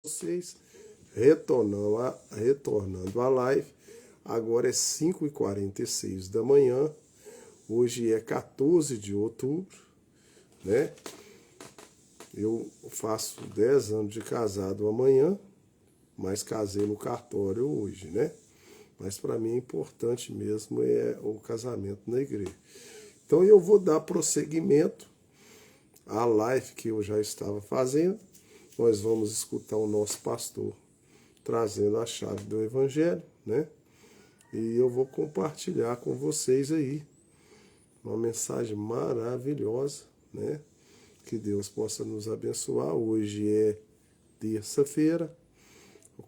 Vocês retornando a live. Agora é 5h46 da manhã. Hoje é 14 de outubro, né? Eu faço 10 anos de casado amanhã, mas casei no cartório hoje, né? Mas para mim é importante mesmo é o casamento na igreja. Então eu vou dar prosseguimento à live que eu já estava fazendo. Nós vamos escutar o nosso pastor trazendo a chave do evangelho, né? E eu vou compartilhar com vocês aí uma mensagem maravilhosa, né? Que Deus possa nos abençoar. Hoje é terça-feira,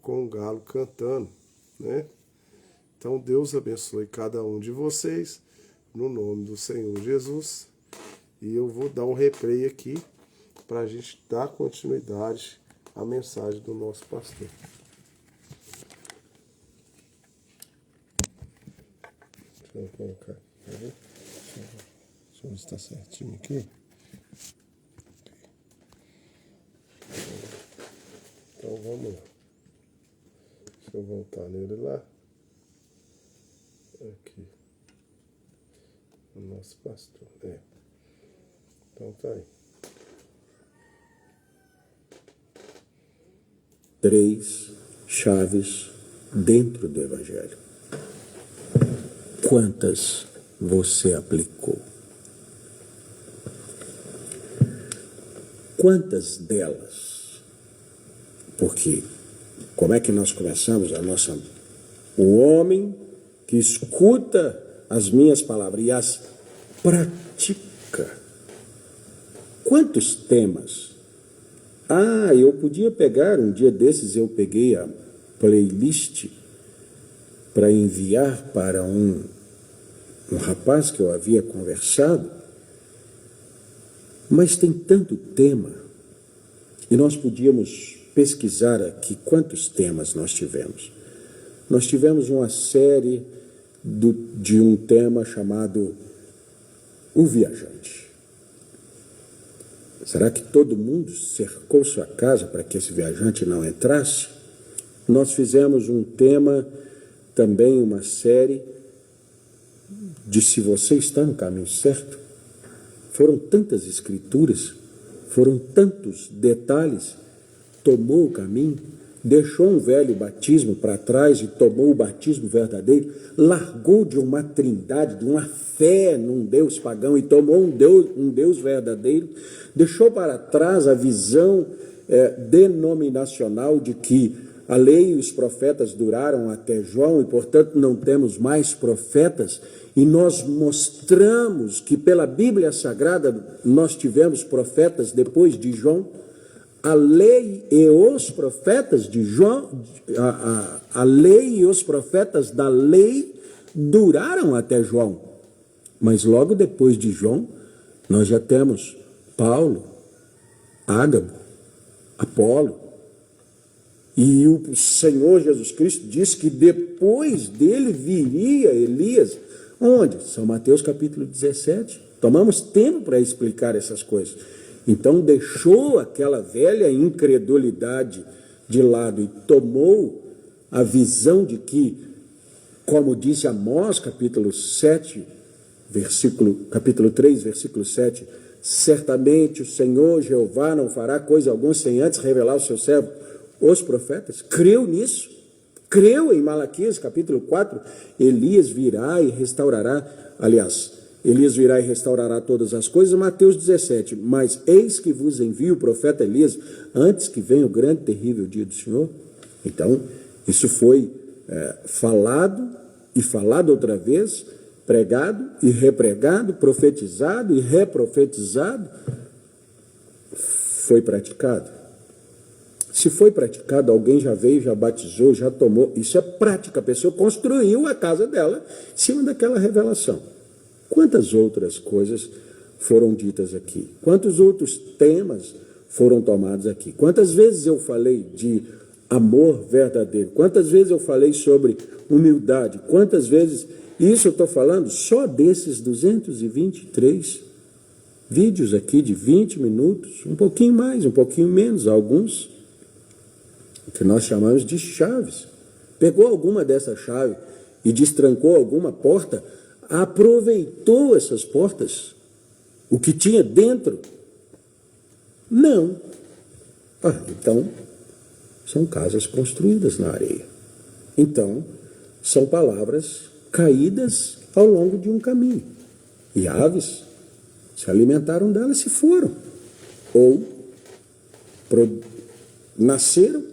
com o galo cantando, né? Então Deus abençoe cada um de vocês, no nome do Senhor Jesus. E eu vou dar um replay aqui para a gente dar continuidade à mensagem do nosso pastor. Deixa eu colocar, tá vendo? Deixa eu ver se está certinho aqui. Então vamos lá. Deixa eu voltar nele lá. Aqui. O nosso pastor. Então tá aí. 3 chaves dentro do Evangelho. Quantas você aplicou? Quantas delas? Porque como é que nós começamos o homem que escuta as minhas palavras e as pratica. Quantos temas? Eu podia pegar, um dia desses eu peguei a playlist para enviar para um rapaz que eu havia conversado, mas tem tanto tema, e nós podíamos pesquisar aqui quantos temas nós tivemos. Nós tivemos uma série de um tema chamado O Viajante. Será que todo mundo cercou sua casa para que esse viajante não entrasse? Nós fizemos um tema, também uma série, de se você está no caminho certo. Foram tantas escrituras, foram tantos detalhes. Tomou o caminho, deixou um velho batismo para trás e tomou o batismo verdadeiro, largou de uma trindade, de uma fé num Deus pagão e tomou um Deus verdadeiro, deixou para trás a visão denominacional de que a lei e os profetas duraram até João e, portanto, não temos mais profetas, e nós mostramos que pela Bíblia Sagrada nós tivemos profetas depois de João. A lei e os profetas de João, a lei e os profetas da lei duraram até João. Mas logo depois de João, nós já temos Paulo, Ágabo, Apolo. E o Senhor Jesus Cristo disse que depois dele viria Elias. Onde? São Mateus capítulo 17. Tomamos tempo para explicar essas coisas. Então deixou aquela velha incredulidade de lado e tomou a visão de que, como disse Amós, capítulo 3, versículo 7, certamente o Senhor Jeová não fará coisa alguma sem antes revelar ao seu servo, os profetas. Creu nisso, creu em Malaquias, capítulo 4, Elias virá e restaurará, Elias virá e restaurará todas as coisas, Mateus 17, mas eis que vos envio o profeta Elias, antes que venha o grande e terrível dia do Senhor. Então, isso foi falado e falado outra vez, pregado e repregado, profetizado e reprofetizado, foi praticado. Se foi praticado, alguém já veio, já batizou, já tomou, isso é prática, a pessoa construiu a casa dela em cima daquela revelação. Quantas outras coisas foram ditas aqui? Quantos outros temas foram tomados aqui? Quantas vezes eu falei de amor verdadeiro? Quantas vezes eu falei sobre humildade? Quantas vezes... Isso eu estou falando só desses 223 vídeos aqui de 20 minutos, um pouquinho mais, um pouquinho menos, alguns. o que nós chamamos de chaves. Pegou alguma dessa chave e destrancou alguma porta, aproveitou essas portas, o que tinha dentro? Não. Então, são casas construídas na areia. Então, são palavras caídas ao longo de um caminho. E aves se alimentaram delas e se foram. Ou nasceram,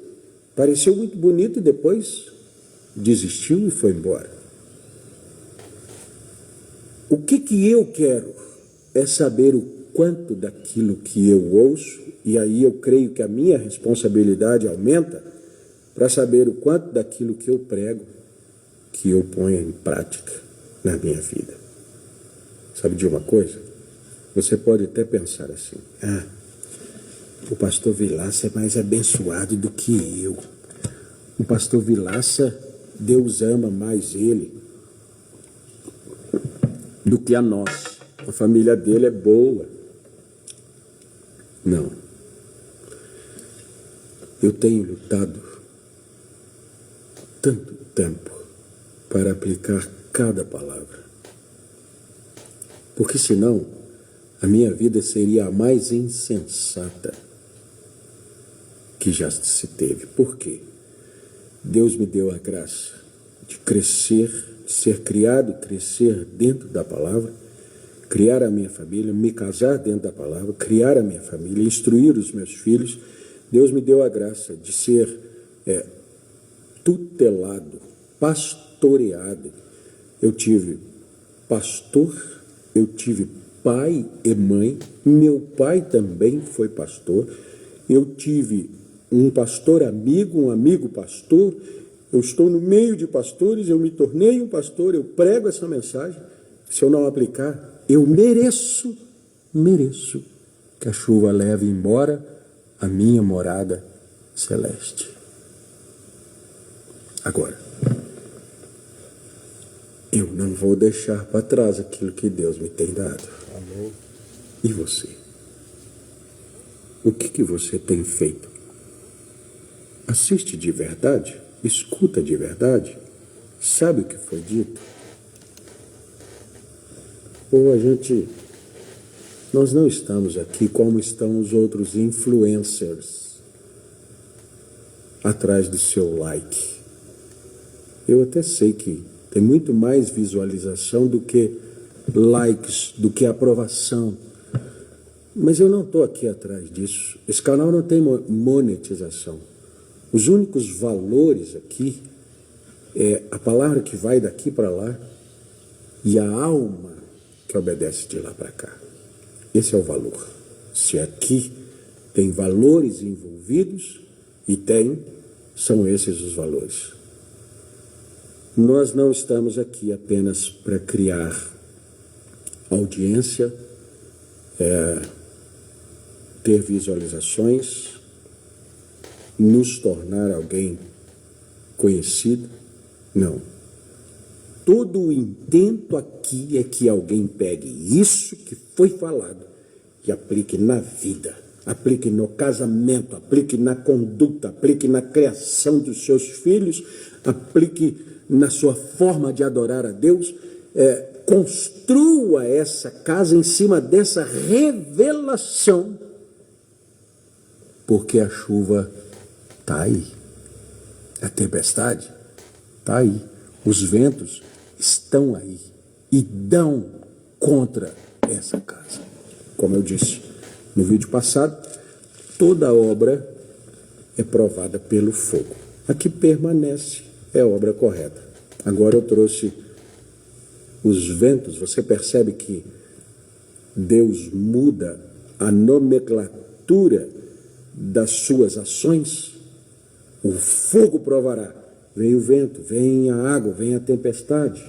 pareceu muito bonito e depois desistiu e foi embora. O que eu quero é saber o quanto daquilo que eu ouço, e aí eu creio que a minha responsabilidade aumenta para saber o quanto daquilo que eu prego, que eu ponho em prática na minha vida. Sabe de uma coisa? Você pode até pensar assim: o pastor Vilaça é mais abençoado do que eu. O pastor Vilaça, Deus ama mais ele do que a nós. A família dele é boa. Não. Eu tenho lutado tanto tempo para aplicar cada palavra. Porque senão a minha vida seria a mais insensata que já se teve. Por quê? Deus me deu a graça de crescer, de ser criado e crescer dentro da palavra, criar a minha família, me casar dentro da palavra, criar a minha família, instruir os meus filhos. Deus me deu a graça de ser tutelado, pastoreado. Eu tive pastor, eu tive pai e mãe, meu pai também foi pastor, eu tive um pastor amigo, um amigo pastor, eu estou no meio de pastores, eu me tornei um pastor, eu prego essa mensagem. Se eu não aplicar, eu mereço que a chuva leve embora a minha morada celeste. Agora, eu não vou deixar para trás aquilo que Deus me tem dado. Amém. E você? O que você tem feito? Assiste de verdade? Escuta de verdade? Sabe o que foi dito? Ou nós não estamos aqui como estão os outros influencers, atrás do seu like. Eu até sei que tem muito mais visualização do que likes, do que aprovação. Mas eu não estou aqui atrás disso. Esse canal não tem monetização. Os únicos valores aqui é a palavra que vai daqui para lá e a alma que obedece de lá para cá. Esse é o valor. Se aqui tem valores envolvidos, e são esses os valores. Nós não estamos aqui apenas para criar audiência, ter visualizações, nos tornar alguém conhecido. Não. Todo o intento aqui é que alguém pegue isso que foi falado e aplique na vida, aplique no casamento, aplique na conduta, aplique na criação dos seus filhos, aplique na sua forma de adorar a Deus, construa essa casa em cima dessa revelação, porque a chuva está aí, a tempestade está aí, os ventos estão aí e dão contra essa casa. Como eu disse no vídeo passado, toda obra é provada pelo fogo. A que permanece é a obra correta. Agora eu trouxe os ventos. Você percebe que Deus muda a nomenclatura das suas ações? O fogo provará. Vem o vento, vem a água, vem a tempestade.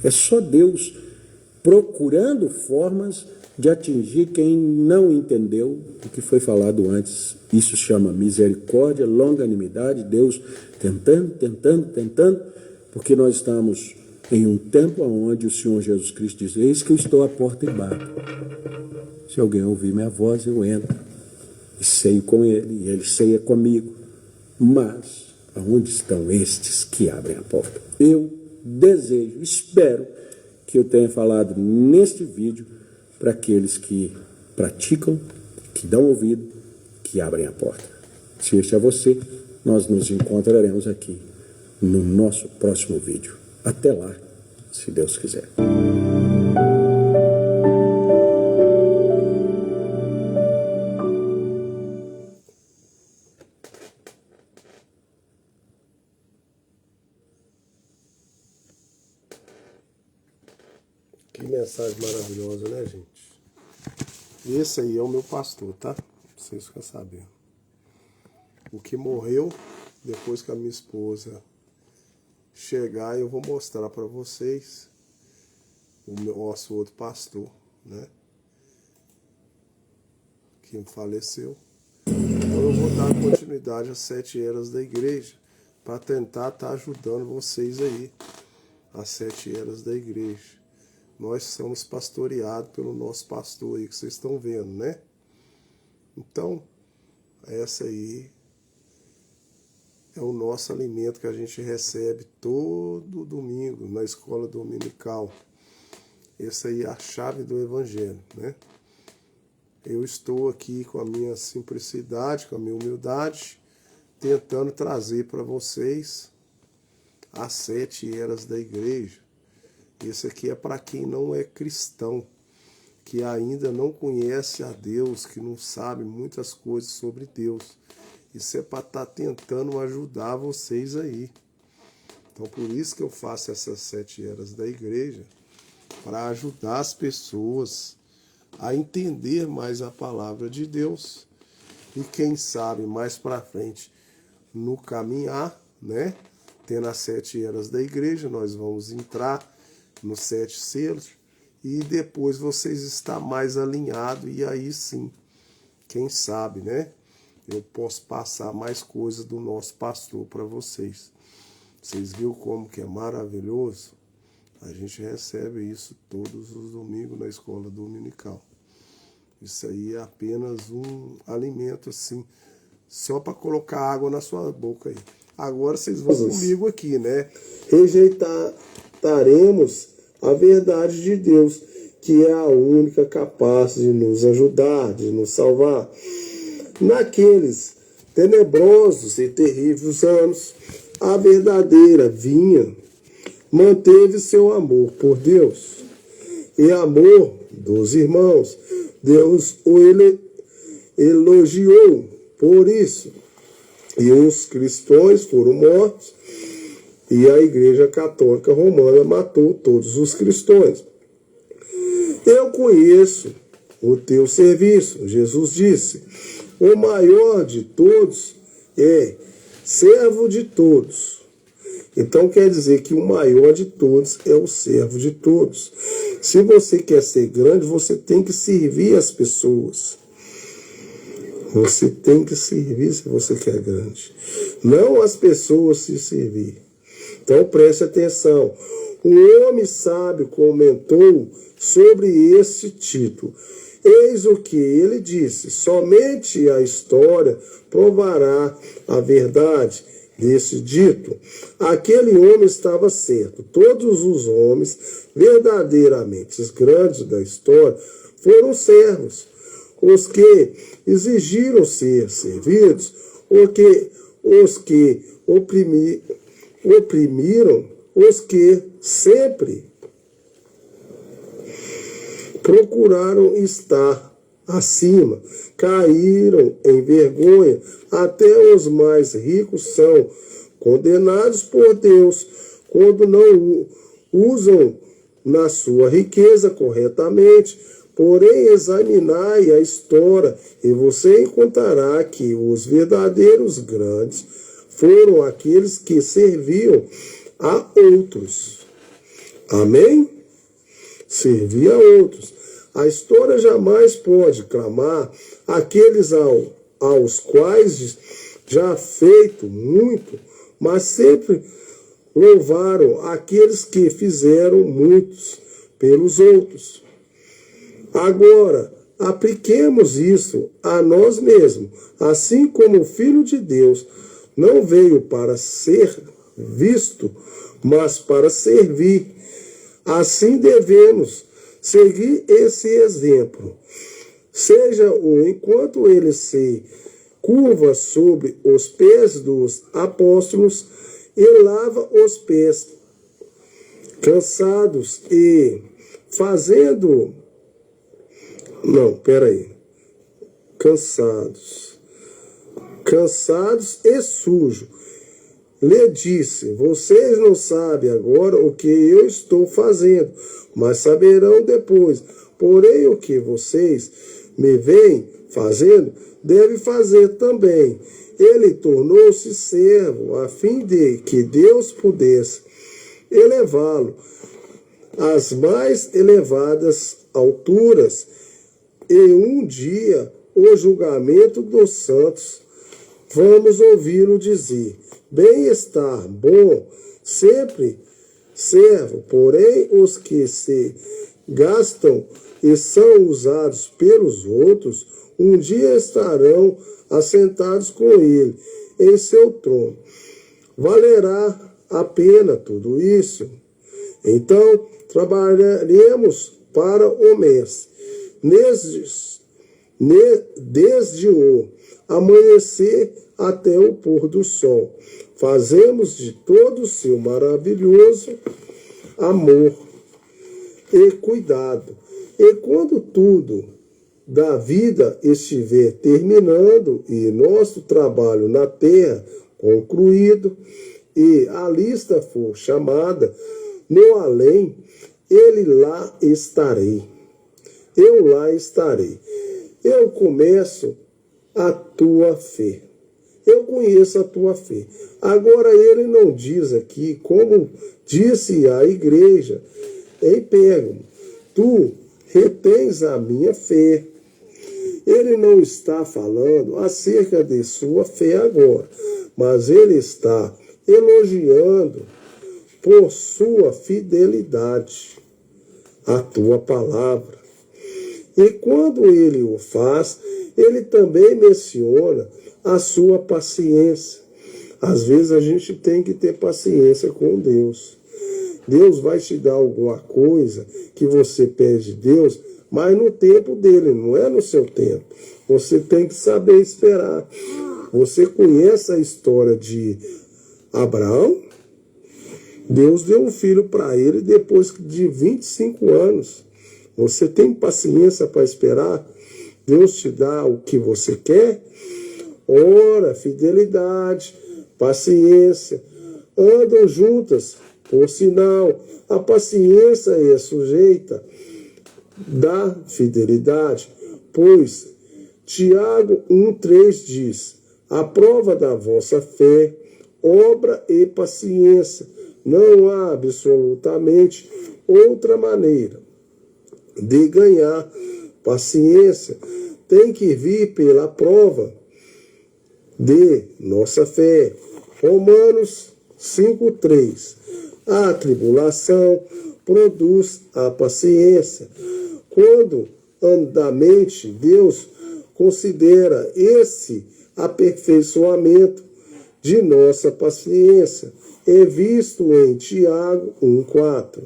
É só Deus procurando formas de atingir quem não entendeu o que foi falado antes. Isso chama misericórdia, longanimidade, Deus tentando, porque nós estamos em um tempo onde o Senhor Jesus Cristo diz: eis que eu estou à porta e bato. Se alguém ouvir minha voz, eu entro e ceio com ele, e ele ceia comigo. Mas aonde estão estes que abrem a porta? Eu desejo, espero que eu tenha falado neste vídeo para aqueles que praticam, que dão ouvido, que abrem a porta. Se este é você, nós nos encontraremos aqui no nosso próximo vídeo. Até lá, se Deus quiser. Que mensagem maravilhosa, né, gente? Esse aí é o meu pastor, tá? Vocês ficam sabendo. O que morreu, depois que a minha esposa chegar, eu vou mostrar para vocês o nosso outro pastor, né? Que faleceu. Então eu vou dar continuidade às 7 eras da igreja para tentar estar ajudando vocês aí. As 7 eras da igreja. Nós somos pastoreados pelo nosso pastor aí que vocês estão vendo, né? Então, essa aí é o nosso alimento que a gente recebe todo domingo na escola dominical. Essa aí é a chave do evangelho, né? Eu estou aqui com a minha simplicidade, com a minha humildade, tentando trazer para vocês as 7 eras da igreja. Esse aqui é para quem não é cristão, que ainda não conhece a Deus, que não sabe muitas coisas sobre Deus. Isso é para estar tentando ajudar vocês aí. Então, por isso que eu faço essas 7 eras da igreja, para ajudar as pessoas a entender mais a palavra de Deus. E quem sabe mais para frente, no caminhar, né? Tendo as 7 eras da igreja, nós vamos entrar nos 7 selos, e depois vocês estão mais alinhados, e aí sim, quem sabe, né? Eu posso passar mais coisas do nosso pastor para vocês. Vocês viram como que é maravilhoso? A gente recebe isso todos os domingos na escola dominical. Isso aí é apenas um alimento assim, só para colocar água na sua boca aí. Agora vocês vão comigo aqui, né? Rejeitaremos a verdade de Deus, que é a única capaz de nos ajudar, de nos salvar. Naqueles tenebrosos e terríveis anos, a verdadeira vinha manteve seu amor por Deus e amor dos irmãos. Deus o elogiou por isso. E os cristãos foram mortos, e a Igreja Católica Romana matou todos os cristãos. Eu conheço o teu serviço, Jesus disse. O maior de todos é servo de todos. Então quer dizer que o maior de todos é o servo de todos. Se você quer ser grande, você tem que servir as pessoas. Você tem que servir se você quer grande. Não as pessoas se servir. Então preste atenção. Um homem sábio comentou sobre esse título. Eis o que ele disse: somente a história provará a verdade desse dito. Aquele homem estava certo. Todos os homens verdadeiramente grandes da história foram servos. Os que exigiram ser servidos, os que oprimiram, os que sempre procuraram estar acima, caíram em vergonha. Até os mais ricos são condenados por Deus quando não usam na sua riqueza corretamente. Porém, examinai a história e você encontrará que os verdadeiros grandes foram aqueles que serviam a outros. Amém? Servir a outros. A história jamais pode clamar aqueles aos quais já feito muito, mas sempre louvaram aqueles que fizeram muitos pelos outros. Agora, apliquemos isso a nós mesmos. Assim como o Filho de Deus não veio para ser visto, mas para servir. Assim devemos seguir esse exemplo. Seja enquanto ele se curva sobre os pés dos apóstolos e lava os pés, cansados e fazendo... Não, peraí. Cansados e sujos. Lhe disse: vocês não sabem agora o que eu estou fazendo, mas saberão depois. Porém, o que vocês me veem fazendo, deve fazer também. Ele tornou-se servo, a fim de que Deus pudesse elevá-lo às mais elevadas alturas, e um dia o julgamento dos santos. Vamos ouvi-lo dizer: bem-estar, bom, sempre servo, porém os que se gastam e são usados pelos outros, um dia estarão assentados com ele em seu trono. Valerá a pena tudo isso? Então trabalharemos para o mestre, desde o amanhecer até o pôr do sol. Fazemos de todo o seu maravilhoso amor e cuidado. E quando tudo da vida estiver terminando e nosso trabalho na terra concluído e a lista for chamada no além, eu lá estarei. Eu começo a tua fé. Eu conheço a tua fé. Agora ele não diz aqui, como disse a igreja em Pérgamo: tu retens a minha fé. Ele não está falando acerca de sua fé agora, mas ele está elogiando por sua fidelidade à tua palavra. E quando ele o faz, ele também menciona a sua paciência. Às vezes a gente tem que ter paciência com Deus. Deus vai te dar alguma coisa que você pede de Deus, mas no tempo dele, não é no seu tempo. Você tem que saber esperar. Você conhece a história de Abraão? Deus deu um filho para ele depois de 25 anos. Você tem paciência para esperar? Deus te dá o que você quer? Ora, fidelidade, paciência, andam juntas. Por sinal, a paciência é sujeita da fidelidade, pois Tiago 1,3 diz: a prova da vossa fé, obra e paciência. Não há absolutamente outra maneira de ganhar paciência. Tem que vir pela prova de nossa fé. Romanos 5,3. A tribulação produz a paciência. Quando andamente Deus considera esse aperfeiçoamento de nossa paciência, é visto em Tiago 1,4.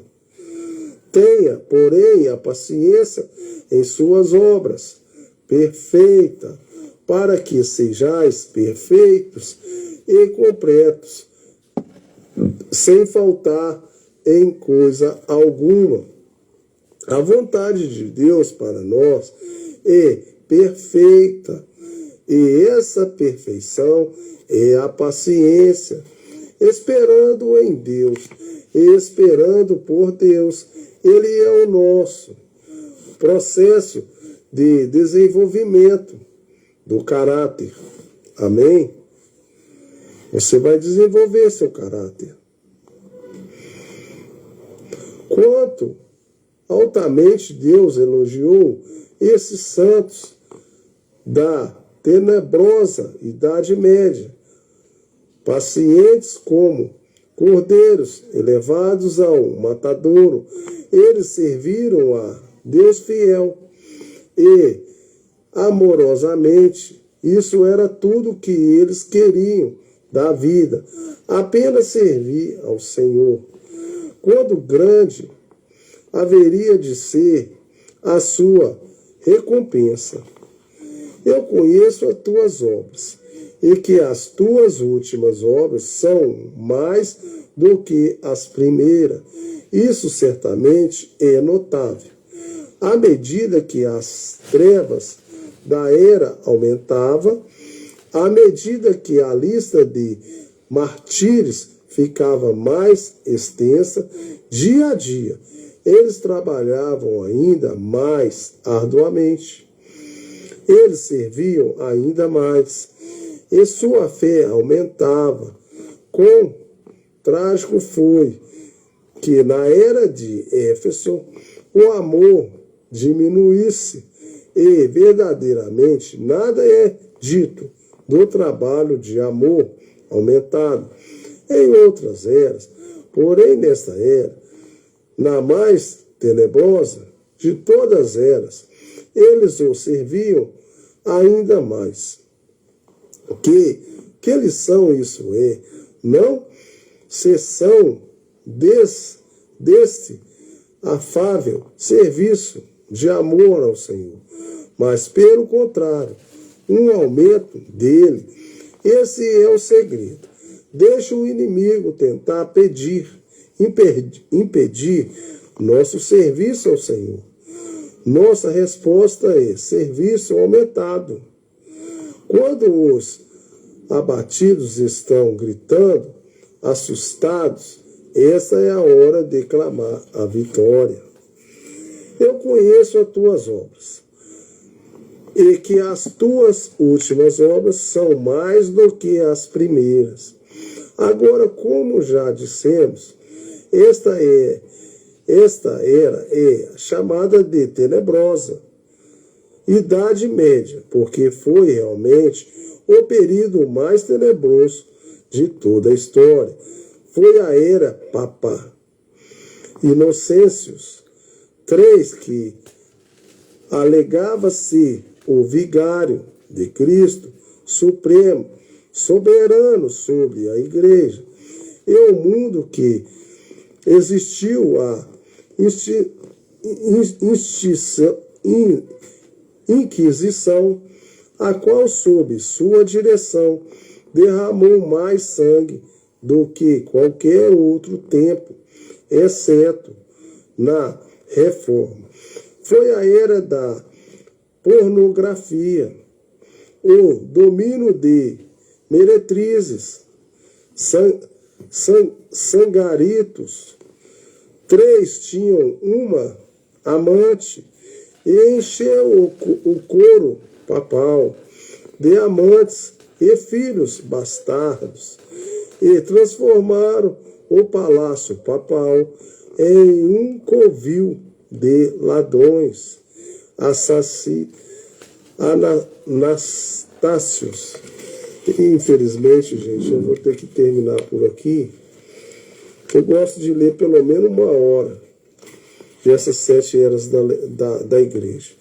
Tenha, porém, a paciência em suas obras, perfeita, para que sejais perfeitos e completos, sem faltar em coisa alguma. A vontade de Deus para nós é perfeita, e essa perfeição é a paciência, esperando em Deus, esperando por Deus. Ele é o nosso processo de desenvolvimento do caráter. Amém? Você vai desenvolver seu caráter. Quanto altamente Deus elogiou esses santos da tenebrosa Idade Média, pacientes como cordeiros elevados ao matadouro. Eles serviram a Deus fiel e amorosamente. Isso era tudo que eles queriam da vida, apenas servir ao Senhor. Quando grande haveria de ser a sua recompensa. Eu conheço as tuas obras, e que as tuas últimas obras são mais do que as primeiras. Isso certamente é notável. À medida que as trevas da era aumentavam, à medida que a lista de martírios ficava mais extensa, dia a dia, eles trabalhavam ainda mais arduamente. Eles serviam ainda mais, e sua fé aumentava. Quão trágico foi que na era de Éfeso o amor diminuísse, e verdadeiramente nada é dito do trabalho de amor aumentado em outras eras. Porém, nesta era, na mais tenebrosa de todas as eras, eles o serviam ainda mais. Que lição isso é? Não cessão deste afável serviço de amor ao Senhor, mas pelo contrário, um aumento dele. Esse é o segredo. Deixa o inimigo tentar impedir nosso serviço ao Senhor. Nossa resposta é serviço aumentado. Quando os abatidos estão gritando, assustados, essa é a hora de clamar a vitória. Eu conheço as tuas obras, e que as tuas últimas obras são mais do que as primeiras. Agora, como já dissemos, esta era é chamada de tenebrosa, Idade Média, porque foi realmente o período mais tenebroso de toda a história. Foi a era Papa Inocêncios III, que alegava-se o vigário de Cristo Supremo, soberano sobre a Igreja e o mundo, que existiu a Inquisição, a qual, sob sua direção, derramou mais sangue do que qualquer outro tempo, exceto na Reforma. Foi a era da pornografia, o domínio de meretrizes, sangaritos. 3 tinham uma amante e encheu o coro papal de amantes e filhos bastardos, e transformaram o palácio papal em um covil de ladrões, Anastácios. Infelizmente, gente, eu vou ter que terminar por aqui. Eu gosto de ler pelo menos 1 hora dessas 7 eras da igreja.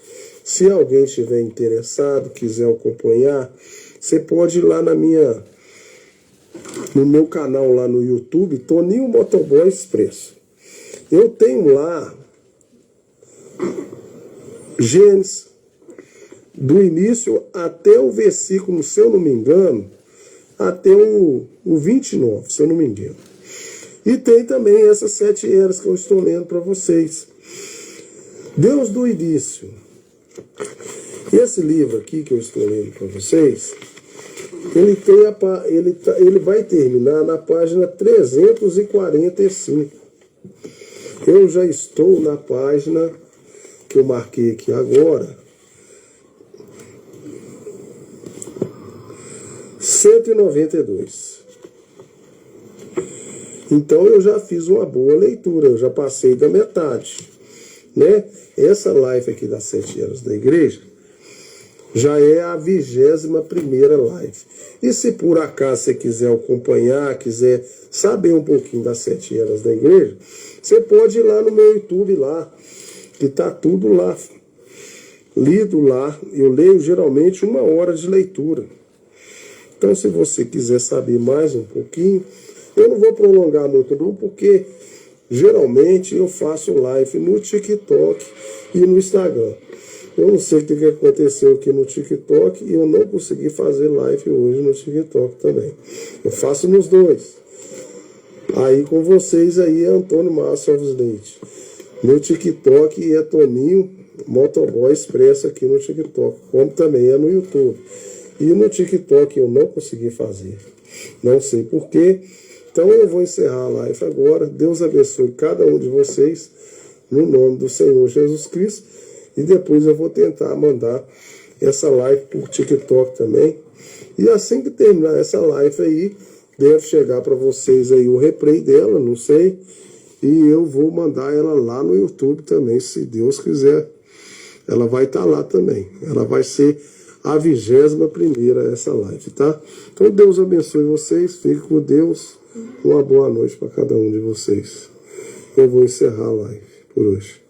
Se alguém estiver interessado, quiser acompanhar, você pode ir lá no meu canal lá no YouTube, Toninho Motoboy Expresso. Eu tenho lá Gênesis, do início até o versículo, se eu não me engano, até o 29, se eu não me engano. E tem também essas 7 eras que eu estou lendo para vocês. Deus do início. Esse livro aqui que eu estou lendo para vocês, ele vai terminar na página 345. Eu já estou na página que eu marquei aqui agora, 192. Então eu já fiz uma boa leitura, eu já passei da metade, né? Essa live aqui das 7 eras da igreja já é a 21ª live. E se por acaso você quiser acompanhar, quiser saber um pouquinho das 7 eras da igreja, você pode ir lá no meu YouTube lá, que está tudo lá, lido lá. Eu leio geralmente 1 hora de leitura. Então, se você quiser saber mais um pouquinho, eu não vou prolongar muito não, porque geralmente eu faço live no TikTok e no Instagram. Eu não sei o que aconteceu aqui no TikTok e eu não consegui fazer live hoje no TikTok também. Eu faço nos dois. Aí com vocês aí é Antônio Márcio Alves Leite. No TikTok é Toninho Motoboy Expresso aqui no TikTok, como também é no YouTube. E no TikTok eu não consegui fazer. Não sei porquê. Então eu vou encerrar a live agora. Deus abençoe cada um de vocês, no nome do Senhor Jesus Cristo. E depois eu vou tentar mandar essa live por TikTok também. E assim que terminar essa live aí, deve chegar para vocês aí o replay dela, não sei. E eu vou mandar ela lá no YouTube também, se Deus quiser. Ela vai estar lá também. Ela vai ser a 21ª essa live, tá? Então Deus abençoe vocês, fique com Deus. Uma boa noite para cada um de vocês. Eu vou encerrar a live por hoje.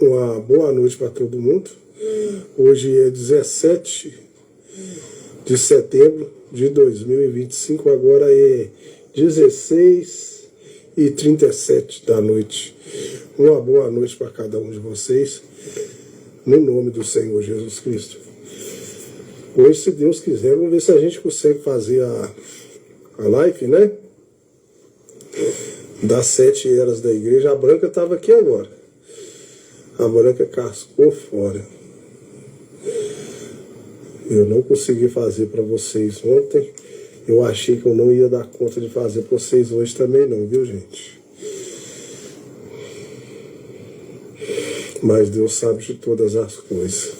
Uma boa noite para todo mundo. Hoje é 17 de setembro de 2025, agora é 16h37 da noite. Uma boa noite para cada um de vocês, no nome do Senhor Jesus Cristo. Hoje, se Deus quiser, vamos ver se a gente consegue fazer a live, né? Das 7 eras da igreja. A Branca estava aqui agora. A Branca cascou fora. Eu não consegui fazer para vocês ontem. Eu achei que eu não ia dar conta de fazer para vocês hoje também não, viu, gente? Mas Deus sabe de todas as coisas.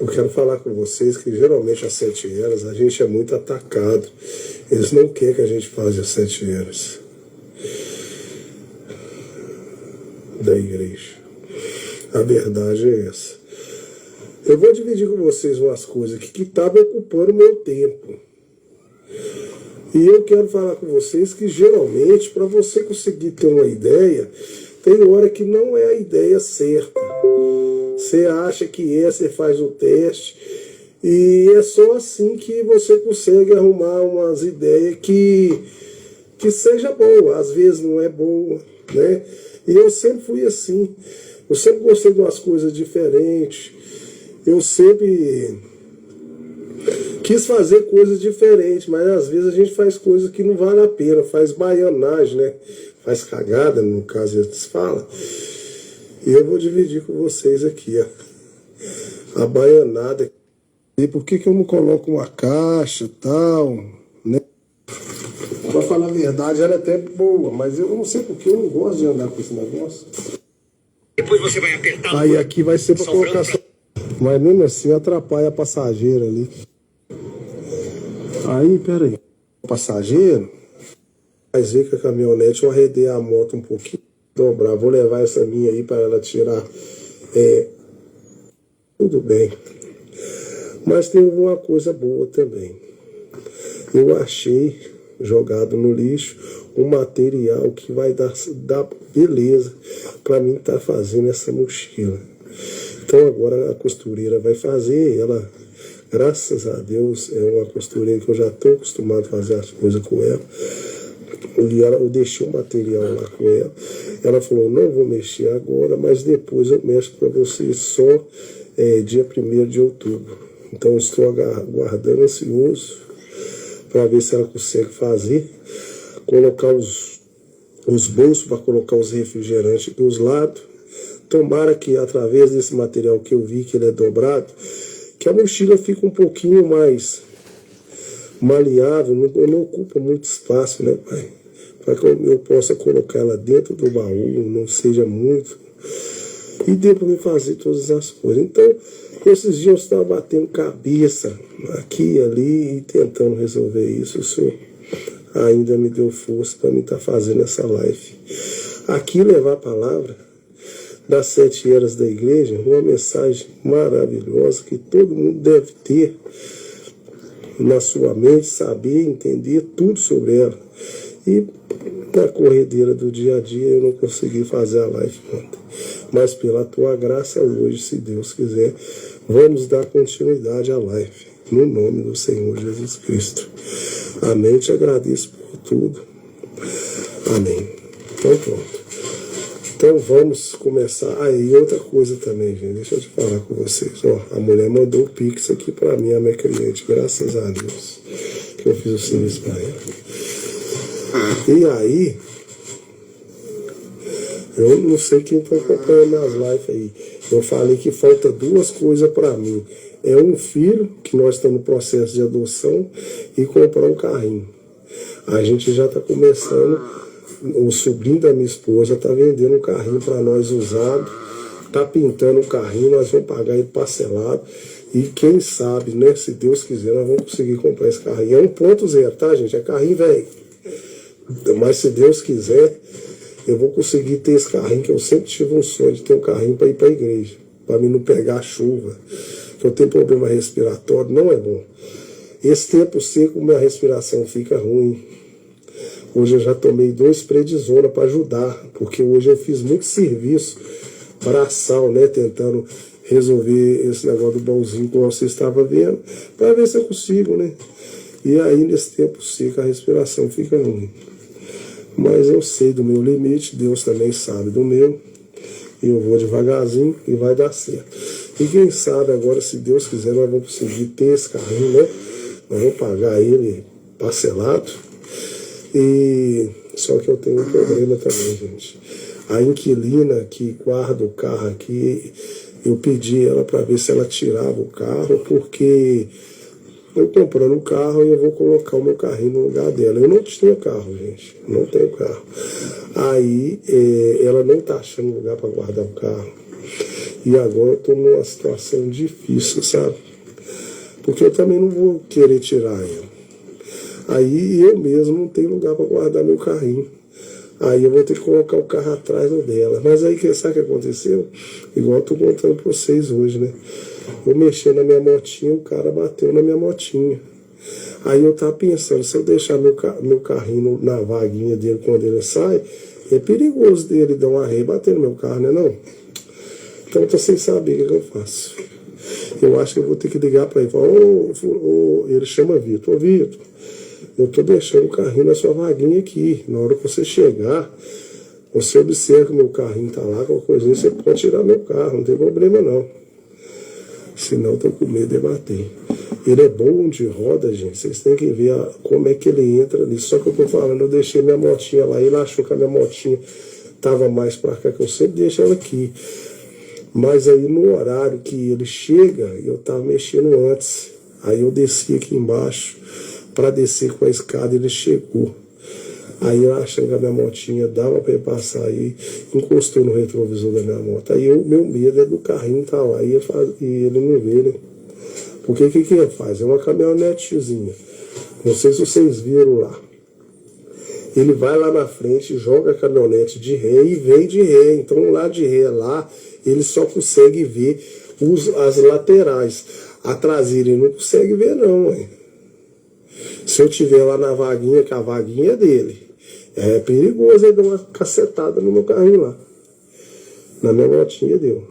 Eu quero falar com vocês que geralmente às 7 eras a gente é muito atacado. Eles não querem que a gente faça as 7 eras da igreja. A verdade é essa. Eu vou dividir com vocês umas coisas aqui que estavam ocupando o meu tempo. E eu quero falar com vocês que geralmente, para você conseguir ter uma ideia, tem hora que não é a ideia certa. Você acha que é, você faz o teste, e é só assim que você consegue arrumar umas ideias que seja boa. Às vezes não é boa, né? E eu sempre fui assim. Eu sempre gostei de umas coisas diferentes. Eu sempre quis fazer coisas diferentes, mas às vezes a gente faz coisas que não vale a pena, faz baianagem, né? Faz cagada, no caso eles falam. E eu vou dividir com vocês aqui, ó, a baianada. E por que eu não coloco uma caixa e tal, né? Pra falar a verdade, ela é até boa, mas eu não sei porque eu não gosto de andar com esse negócio. Depois você vai apertar. Aí aqui vai ser pra colocar só. Mas mesmo assim atrapalha a passageira ali. Aí, peraí. O passageiro vai ver que a caminhonete eu arredei a moto um pouquinho, dobrar. Vou levar essa minha aí para ela tirar. Tudo bem. Mas tem uma coisa boa também. Eu achei jogado no lixo um material que vai dar beleza para mim estar fazendo essa mochila. Então agora a costureira vai fazer, ela, graças a Deus, é uma costureira que eu já estou acostumado a fazer as coisas com ela. eu deixei o material lá com ela. Ela falou, não vou mexer agora, mas depois eu mexo para você só dia 1º de outubro. Então eu estou aguardando ansioso para ver se ela consegue fazer, colocar os bolsos para colocar os refrigerantes dos lados. Tomara que através desse material que eu vi que ele é dobrado, que a mochila fique um pouquinho mais maleável, não ocupa muito espaço, né, pai? Para que eu possa colocar ela dentro do baú, não seja muito, e dê para me fazer todas as coisas. Então, esses dias eu estava batendo cabeça aqui e ali e tentando resolver isso. O Senhor ainda me deu força para mim estar fazendo essa live. Aqui levar a palavra das 7 eras da igreja, uma mensagem maravilhosa que todo mundo deve ter na sua mente, saber, entender tudo sobre ela. E na corredeira do dia a dia eu não consegui fazer a live ontem. Mas pela tua graça hoje, se Deus quiser, vamos dar continuidade à live. No nome do Senhor Jesus Cristo. Amém. Te agradeço por tudo. Amém. Então pronto. Então vamos começar. Aí outra coisa também, gente. Deixa eu te falar com vocês. Ó, a mulher mandou o Pix aqui pra mim, a minha cliente. Graças a Deus que eu fiz o serviço pra ela. E aí, eu não sei quem está acompanhando as lives aí. Eu falei que falta 2 coisas para mim. É um filho, que nós estamos no processo de adoção, e comprar um carrinho. A gente já está começando, o sobrinho da minha esposa está vendendo um carrinho para nós usado, está pintando um carrinho, nós vamos pagar ele parcelado. E quem sabe, né, se Deus quiser, nós vamos conseguir comprar esse carrinho. É 1.0, tá, gente? É carrinho velho. Mas se Deus quiser, eu vou conseguir ter esse carrinho, que eu sempre tive um sonho de ter um carrinho para ir para a igreja, para mim não pegar chuva, que eu tenho problema respiratório, não é bom. Esse tempo seco, minha respiração fica ruim. Hoje eu já tomei 2 prednisona para ajudar, porque hoje eu fiz muito serviço braçal, né, tentando resolver esse negócio do bolzinho, como você estava vendo, para ver se eu consigo, né? E aí, nesse tempo seco, a respiração fica ruim. Mas eu sei do meu limite, Deus também sabe do meu. E eu vou devagarzinho e vai dar certo. E quem sabe agora, se Deus quiser, nós vamos conseguir ter esse carrinho, né? Nós vamos pagar ele parcelado. E só que eu tenho um problema também, gente. A inquilina que guarda o carro aqui, eu pedi ela para ver se ela tirava o carro, porque eu comprando um carro e eu vou colocar o meu carrinho no lugar dela. Eu não tinha carro, gente. Não tenho carro. Aí ela não está achando lugar para guardar o carro. E agora eu estou numa situação difícil, sabe? Porque eu também não vou querer tirar ela. Aí eu mesmo não tenho lugar para guardar meu carrinho. Aí eu vou ter que colocar o carro atrás do dela. Mas aí, sabe o que aconteceu? Igual eu estou contando para vocês hoje, né? Eu mexi na minha motinha, o cara bateu na minha motinha. Aí eu tava pensando, se eu deixar meu carrinho na vaguinha dele quando ele sai, é perigoso dele dar uma ré e bater no meu carro, né não? Então eu tô sem saber o que eu faço. Eu acho que eu vou ter que ligar para ele e falar, ele chama Vitor, Vitor, eu tô deixando o carrinho na sua vaguinha aqui. Na hora que você chegar, você observa que meu carrinho tá lá, qualquer coisinha, você pode tirar meu carro, não tem problema não. Senão eu tô com medo de bater. Ele é bom de roda, gente. Vocês têm que ver como é que ele entra ali. Só que eu tô falando, eu deixei minha motinha lá. Ele achou que a minha motinha tava mais pra cá, que eu sempre deixo ela aqui. Mas aí no horário que ele chega, eu tava mexendo antes. Aí eu desci aqui embaixo para descer com a escada, ele chegou. Aí eu achando que a minha motinha dava para ele passar aí, encostou no retrovisor da minha moto. Aí meu medo é do carrinho tá lá e ele não vê, né? Porque o que ele faz? É uma caminhonetezinha. Não sei se vocês viram lá. Ele vai lá na frente, joga a caminhonete de ré e vem de ré. Então lá de ré lá, ele só consegue ver as laterais. A traseira ele não consegue ver não, ué. Se eu tiver lá na vaguinha, que a vaguinha é dele, é perigoso ele dar uma cacetada no meu carrinho lá. Na minha motinha deu.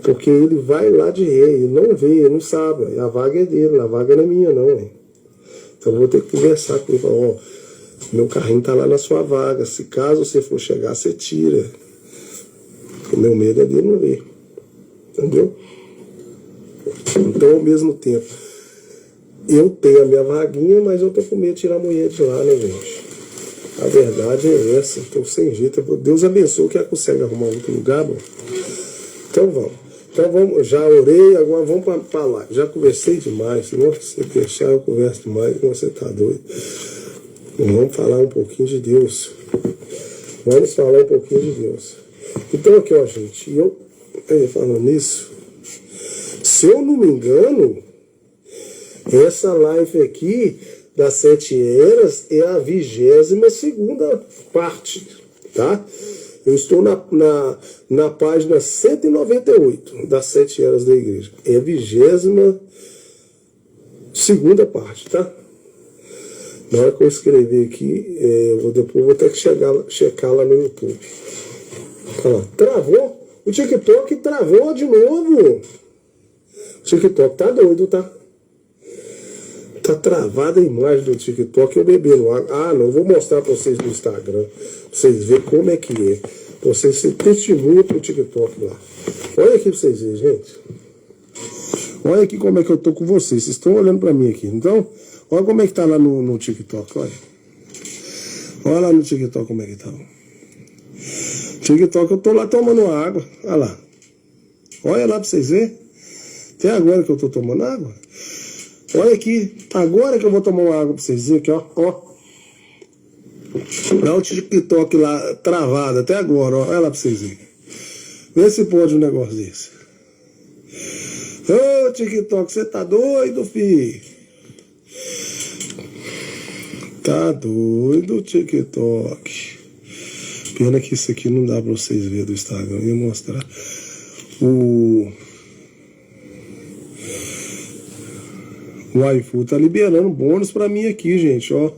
Porque ele vai lá de ré, ele não vê, ele não sabe. A vaga é dele, a vaga não é minha não. Hein? Então eu vou ter que conversar com ele. Falar, Meu carrinho tá lá na sua vaga. Se caso você for chegar, você tira. O meu medo é dele não ver. Entendeu? Então, ao mesmo tempo, eu tenho a minha vaguinha, mas eu tô com medo de tirar a mulher de lá, né, gente? A verdade é essa. Tô sem jeito. Deus abençoe. Quem consegue arrumar outro lugar, bom? Então vamos. Então vamos. Já orei, agora vamos pra lá. Já conversei demais. Nossa, se deixar eu converso demais, você tá doido. Vamos falar um pouquinho de Deus. Vamos falar um pouquinho de Deus. Então aqui, ó, gente. Falando nisso, se eu não me engano, essa live aqui das 7 eras é a 22ª parte, tá? Eu estou na página 198 das 7 eras da igreja. É a 22ª parte, tá? Na hora que eu escrever aqui, depois vou ter que checar lá no YouTube. Olha lá, travou. O TikTok travou de novo. O TikTok tá doido, tá? Tá travada a imagem do TikTok, eu bebendo água. Ah, não, vou mostrar pra vocês no Instagram. Pra vocês verem como é que é. Pra vocês se testemunham pro TikTok lá. Olha aqui pra vocês verem, gente. Olha aqui como é que eu tô com vocês. Vocês estão olhando pra mim aqui. Então, olha como é que tá lá no TikTok, olha. Olha lá no TikTok como é que tá. TikTok, eu tô lá tomando água. Olha lá. Olha lá pra vocês verem. Até agora que eu tô tomando água. Olha aqui. Agora que eu vou tomar uma água pra vocês verem aqui, ó. Olha o TikTok lá travado até agora, ó. Olha lá pra vocês verem. Vê se pode um negócio desse. Ô, TikTok, você tá doido, filho? Tá doido, TikTok. Pena que isso aqui não dá pra vocês verem do Instagram. Eu ia mostrar. O iFood tá liberando bônus pra mim aqui, gente, ó.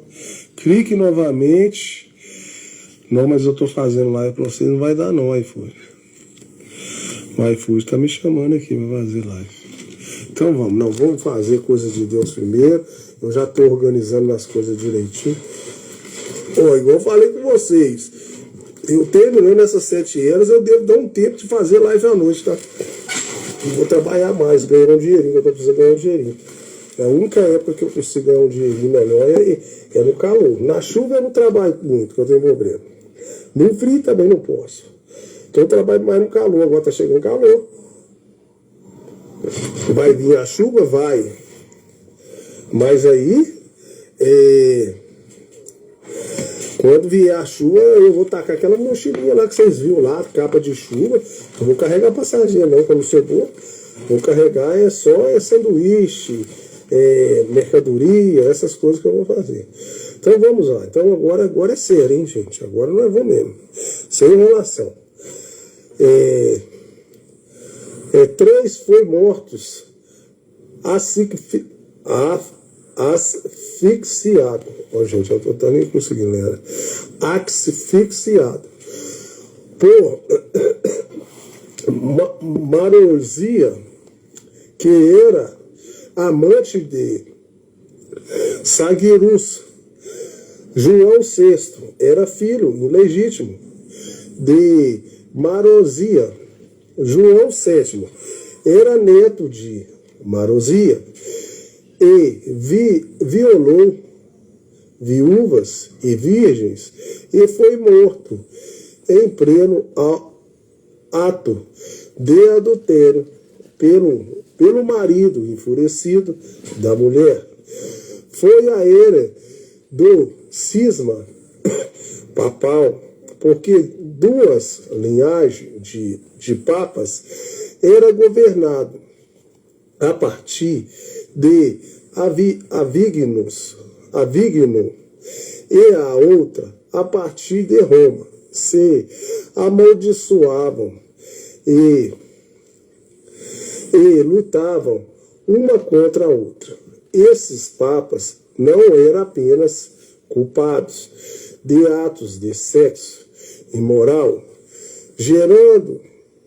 Clique novamente. Não, mas eu tô fazendo live pra vocês, não vai dar não, iFood. O iFood tá me chamando aqui pra fazer live. Então vamos fazer coisas de Deus primeiro. Eu já tô organizando as coisas direitinho. Ó, igual eu falei com vocês. Eu terminando essas 7 eras, eu devo dar um tempo de fazer live à noite, tá? Eu vou trabalhar mais, ganhar um dinheirinho, eu tô precisando ganhar um dinheirinho. A única época que eu consigo ganhar um dinheirinho melhor é no calor. Na chuva eu não trabalho muito, porque eu tenho problema. No frio também não posso. Então eu trabalho mais no calor, agora tá chegando calor. Vai vir a chuva? Vai. Mas aí, quando vier a chuva, eu vou tacar aquela mochilinha lá que vocês viram lá, capa de chuva. Eu vou carregar passageiro não, quando chegou. Vou carregar só sanduíche, mercadoria, essas coisas que eu vou fazer. Então vamos lá. Então agora é sério, hein, gente? Agora nós vamos mesmo. Sem enrolação. 3 foi mortos asfixiado. Ó, gente, eu tô nem conseguindo ler. Asfixiado por Marozia, que era amante de Saguirus. João VI era filho ilegítimo de Marozia. João VII era neto de Marozia e violou viúvas e virgens e foi morto em pleno ato de adultério pelo marido enfurecido da mulher. Foi a era do cisma papal, porque 2 linhagens de papas era governado a partir de Avigno e a outra a partir de Roma. Se amaldiçoavam e lutavam uma contra a outra. Esses papas não eram apenas culpados de atos de sexo imoral, gerando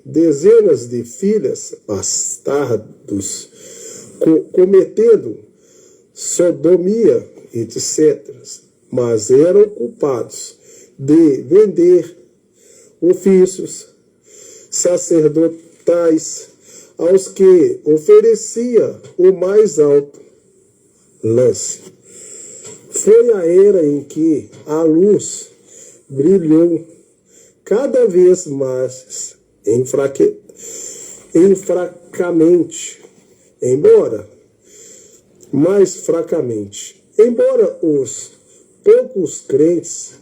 dezenas de filhas bastardos, cometendo sodomia, etc. mas eram culpados de vender ofícios sacerdotais aos que oferecia o mais alto lance. Foi a era em que a luz brilhou cada vez mais mais fracamente. Embora os poucos crentes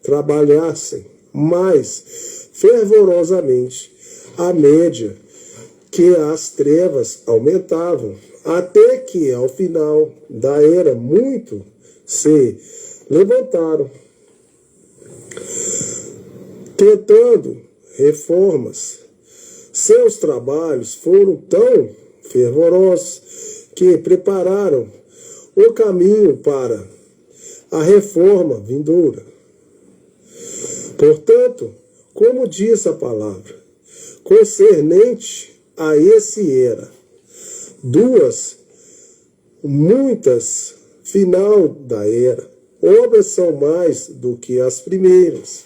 trabalhassem mais fervorosamente, à média que as trevas aumentavam, até que ao final da era muito se levantaram, tentando reformas. Seus trabalhos foram tão fervorosos que prepararam o caminho para a reforma vindoura. Portanto, como diz a palavra, concernente a esse era, muitas final da era, obras são mais do que as primeiras.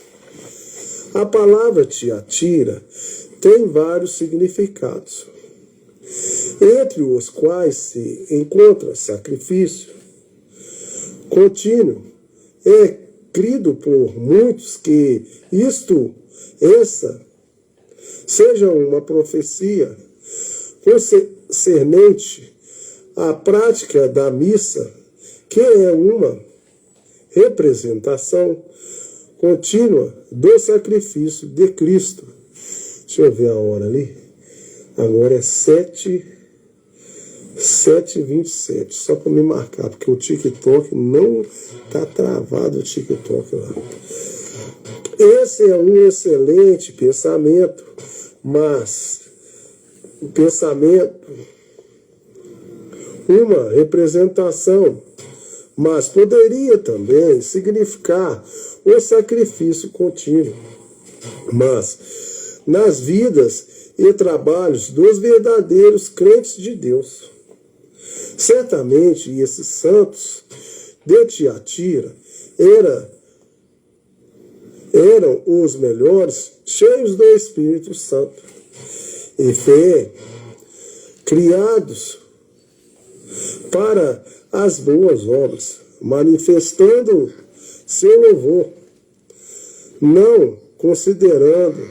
A palavra Tiatira tem vários significados, entre os quais se encontra sacrifício contínuo. É crido por muitos que essa seja uma profecia concernente à prática da missa, que é uma representação contínua do sacrifício de Cristo. Deixa eu ver a hora ali. Agora é 7h27. Só para me marcar, porque o TikTok não está travado, o TikTok lá. Esse é um excelente pensamento, mas o pensamento, uma representação, mas poderia também significar o sacrifício contínuo. Mas nas vidas e trabalhos dos verdadeiros crentes de Deus, certamente esses santos de Tiatira eram os melhores, cheios do Espírito Santo e fé, criados para as boas obras, manifestando seu louvor, não considerando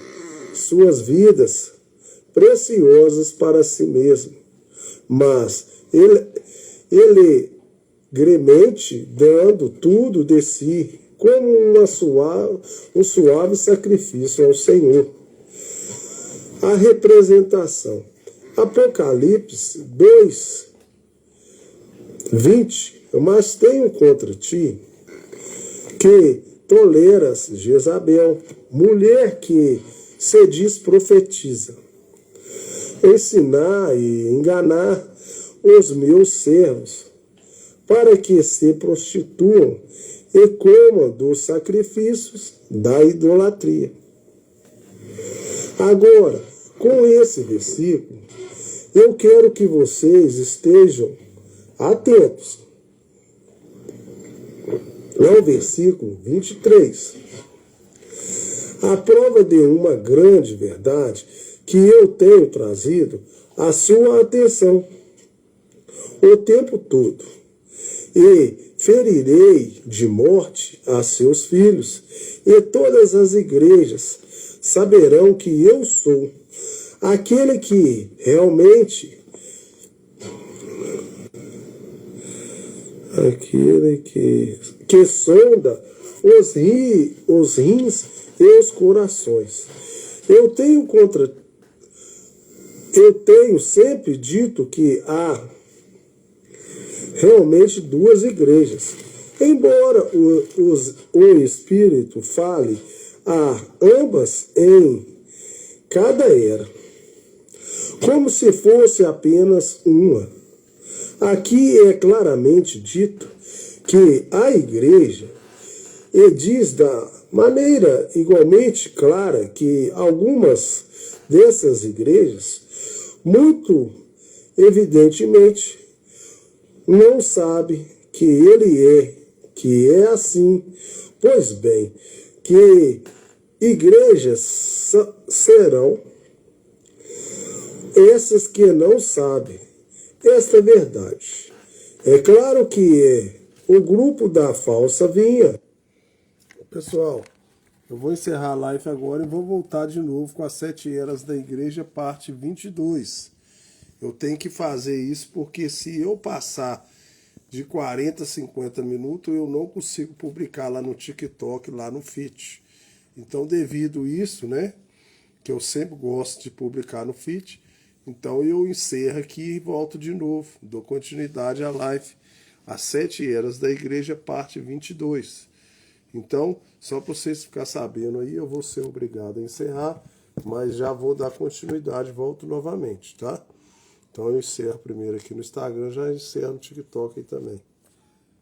suas vidas preciosas para si mesmo, mas alegremente dando tudo de si como um suave sacrifício ao Senhor. A representação. Apocalipse 2:20. Mas tenho contra ti que toleras Jezabel, mulher que se diz profetiza, ensinar e enganar os meus servos, para que se prostituam e comam dos sacrifícios da idolatria. Agora, com esse versículo, eu quero que vocês estejam atentos ao versículo 23. A prova de uma grande verdade que eu tenho trazido à sua atenção o tempo todo. E ferirei de morte a seus filhos, e todas as igrejas saberão que eu sou aquele que realmente que sonda os rins e os corações. Eu tenho sempre dito que há realmente duas igrejas, embora o Espírito fale a ambas em cada era, como se fosse apenas uma. Aqui é claramente dito que a igreja, e diz da maneira igualmente clara que algumas dessas igrejas, muito evidentemente, não sabe que que é assim. Pois bem, que igrejas serão essas que não sabem esta verdade. É claro que é o grupo da falsa vinha. Pessoal, eu vou encerrar a live agora e vou voltar de novo com as 7 eras da igreja, parte 22. Eu tenho que fazer isso porque se eu passar de 40 a 50 minutos, eu não consigo publicar lá no TikTok, lá no Fit. Então, devido a isso, né, que eu sempre gosto de publicar no Fit, então eu encerro aqui e volto de novo. Dou continuidade à live, as 7 eras da igreja, parte 22. Então, só para vocês ficarem sabendo aí, eu vou ser obrigado a encerrar, mas já vou dar continuidade, volto novamente, tá? Então eu encerro primeiro aqui no Instagram, já encerro no TikTok aí também.